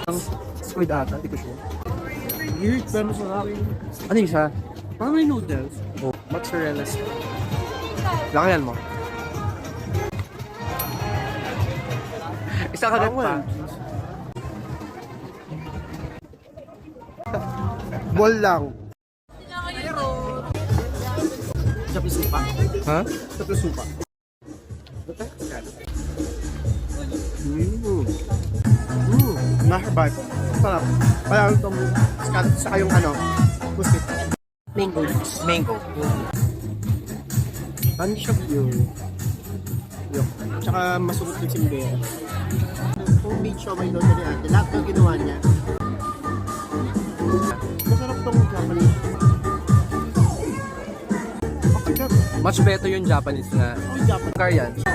Ang squid ata, di ko sure. Weird, pero sarap. Ano yung isa? Parang may noodles. Oh, mozzarella stick. Lakayan mo. Isa kagat pa. Ball lang. Sa supa. Ha? Sa supa. Maharbad. Sarap. Parang itong saka yung ano, pusit. Mango. Mango. Ano siya yun? Yun. Tsaka masugot yung simbera. Kung beach siya may loto ni ate, lahat ng ginawa niya. Masarap tong Japanese. Much better yung Japanese na. Oh, Japanese. Korean.